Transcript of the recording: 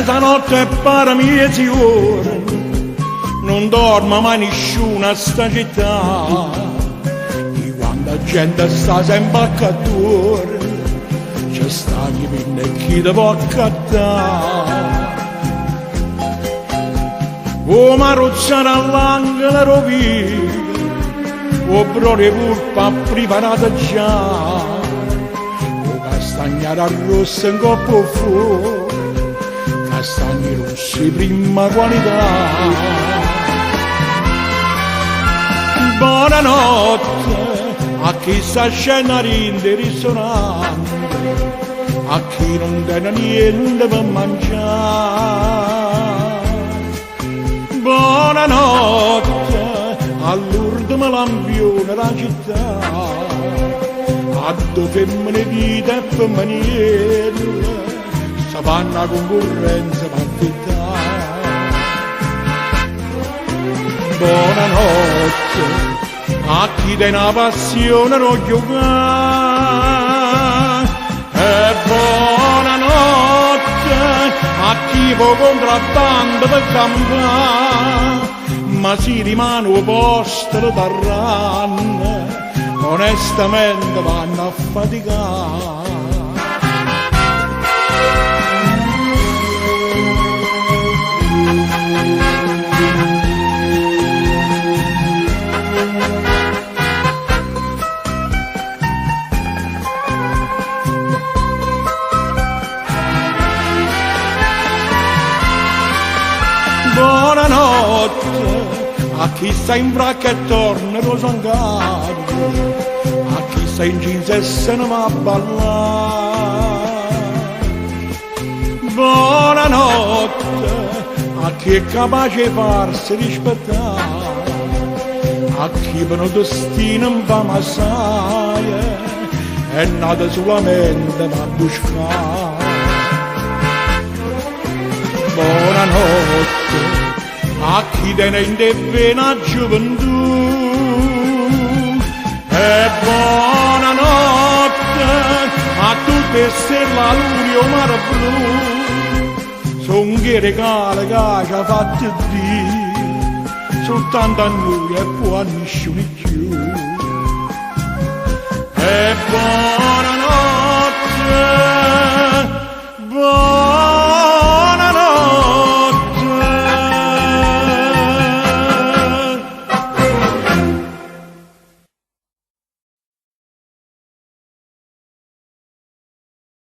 Mezzanotte per mezze ore, non dormo mai nessuno a sta città. E quando la gente sta sempre a catture, c'è sta chi viene e chi ti può accattare. O maruzzare all'angolo rovina, o brole pulpa preparata già, o castagnara rossa in coppo fuori, castagni rossi prima qualità. Buonanotte a chi sta scena rinde risonante, a chi non tiene niente per mangiare. Buonanotte all'ultimo lampione la città, a due femmine vite e femminiere, si fanno la concorrenza per affittare. Buonanotte a chi tiene una passione non giocare, e buonanotte a chi può contrabbando per campare, ma si rimane un posto da ranne, onestamente vanno a faticare. Buonanotte a chi sta in bracca e torna rosangario, a chi sta in jeans e se ne va a ballare. Buonanotte a chi è capace di farsi rispettare, a chi per un destino non va massaia, è nata solamente da buscare. Buonanotte a chi tiene in devena gioventù, e buonanotte a tutte stelle a luglio mare blu. Son che regale che ci ha fatto Dio, soltanto a noi e poi a nessuno più.